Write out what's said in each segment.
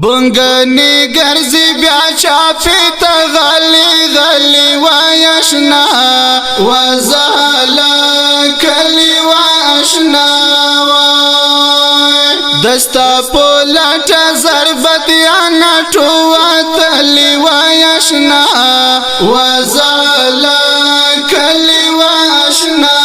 بونگنی گرزی بیا چاپی تا غلی غلی وایشنا وزالا کلی واشنا دستا پولتا ضربت یا نٹوا تلی وایشنا وزالا کلی واشنا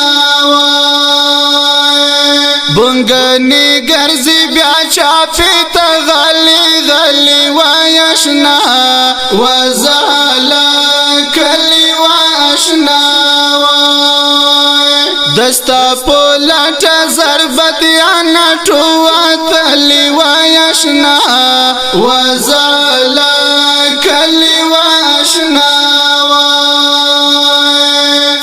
بونگنی گرزی بیا چاپی تا غلی غلی وایشنا وزالا کلی واشنا دستا پولتا ضربت یا نٹوا تلی وایشنا وزالا کلی واشنا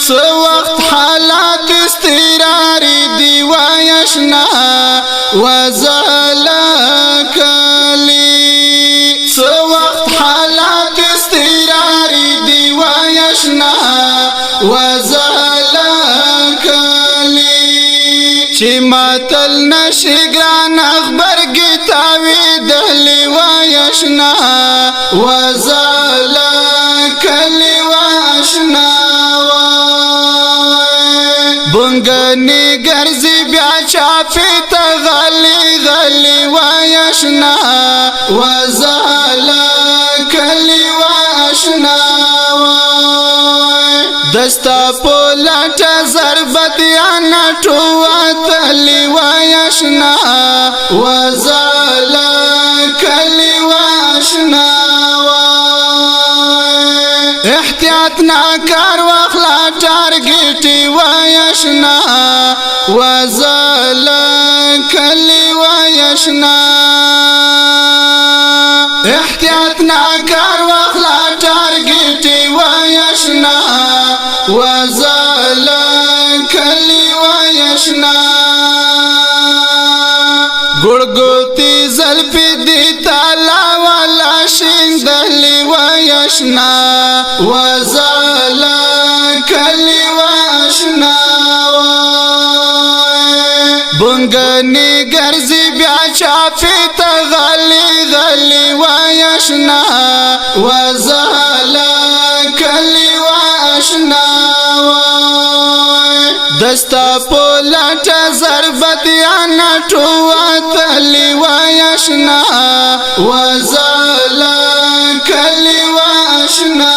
سو وقت حالات استراری دی وایشنا وزالا کلی سو وقت حالات استراری دی وایشنا وزالا کلی چی ماتل نشگران اخبر گتاوی دلی وایشنا وزالا کلی واشنا بونگنی گرزی بیا چاپی تا غلی غلی وایشنا وزالا کلی واشنا دستا پولتا ضربت یا نٹوا تلی وایشنا وزالا کلی واشنا احتیاط ناکار واخلا ٹارگیٹی وایشنا وزالا کلی وایشنا احتیاط ناکار واخلا ٹارگیٹی وایشنا وزالا کلی وایشنا گڑگوتی زلپی دی تالا والا شندلی وایشنا وزالا کلی واشنا بونگنی گرزی بیا چاپی تا غلی غلی وایشنا وزالا کلی واشنا دستا پولتا ضربت یا نٹوا تلی وایشنا وزالا کلی واشنا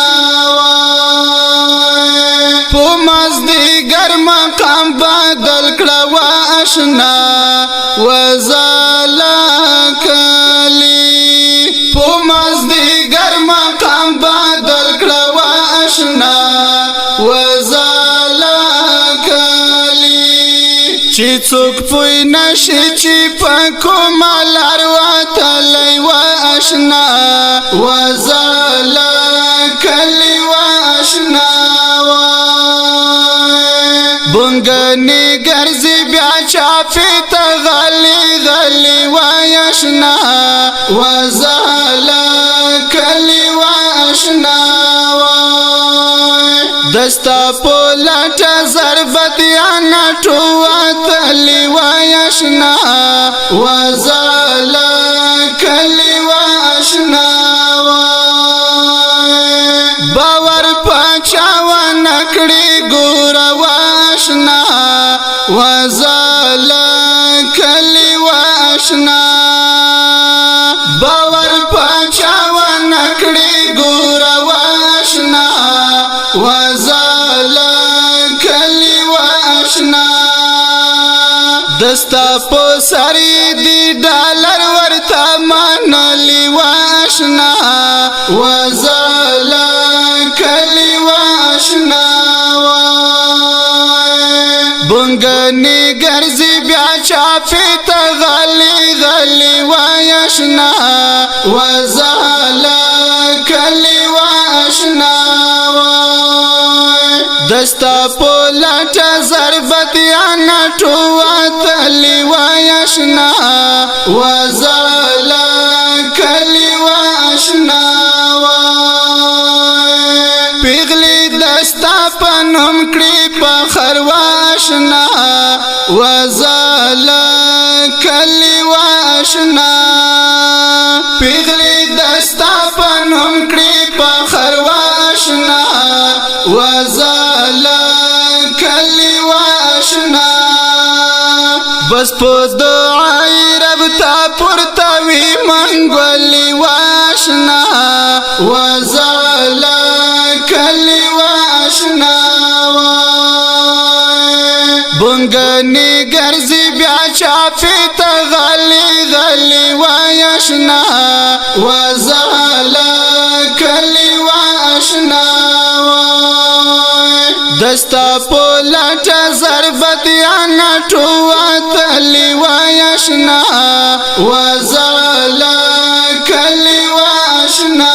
پو مزدیگر مقام بدل کړه واشنا وزالا کلی پو مزدیگر مقام بدل کړه واشنا وزالا چی څوک پوی نشي چی پکو مالار واتلی واشنا وزالا کلی واشنا بونگنی گرزی بیا چاپی تا غلی غلی وایشنا وزالا کلی واشنا دستا پولتا ضربت یا نٹوا تلی وایشنا وزالا کلی واشنا باور پاچا و نکڑی گور واشنا وزالا کلی واشنا باور پاچا و نکڑی گور واشنا وزالا کلی واشنا دستا پو سری دی ڈالر ورتا مانلی واشنا وزالا کلی واشنا بونگنی گرزی بیا چاپی تا غلی غلی وایشنا وزالا کلی واشنا دستا پولتا ضربت یا نٹوا تلی وایشنا وزالا کلی واشنا پیغلی دستا پنم کڑی پخر واشنا وزالا کلی واشنا پیغلی دستا پنوم کړي پخر واشنا وزالا کلی واشنا بس په دعای رب تا پورتوي منګولي واشنا وزالا کلی واشنا بونګنی ګرځي بیا چاپی ته غلي غلي واشنا وزالا کلی واشنا دستا پولټ ضربت یا نټو تلی واشنا وزالا کلی واشنا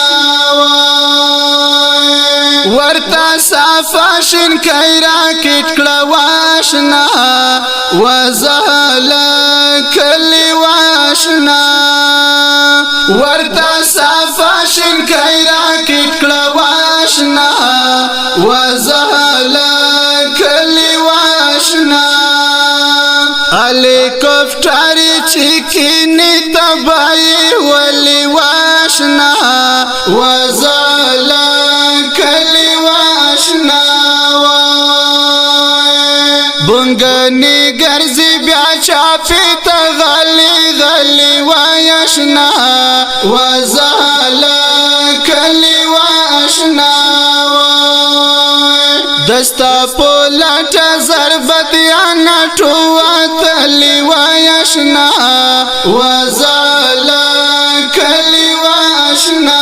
ورتا صافاشن کایرا کټکړه واشنا وزالا کلی واشنا ورتا صافاشن کایرا کټکړه واشنا وزالا کلی واشنا هلیکوپټر چکینی تبای ولی واشنا وزالا کلی واشنا بونګنی ګرځي بیا چاپی ته غلي غلي واشنا وزالا کلی واشنا دستا پولټ ضربت یا نټو تلی واشنا وزالا کلی واشنا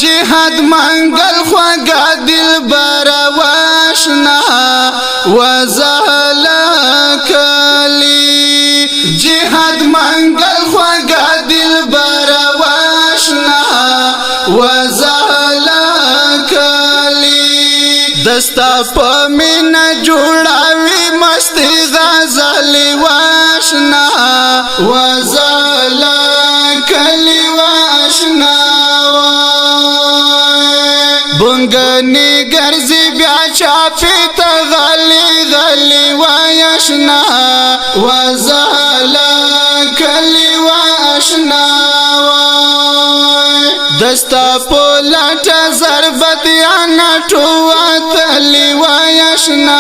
جهاد منګل خوګه دلبر واشنا وزالا کلی جهاد منګل خوګه دلبر واشنا وزالا دستا پمین جوړاوي مستی غزل واشنا وزالا کلی واشنا بونګنی ګرځي بیا چاپی ته غلي غلي واشنا وزالا کلی واشنا دستا پولټ ضربت یا نټو تلی واشنا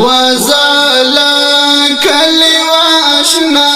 وزالا کلی واشنا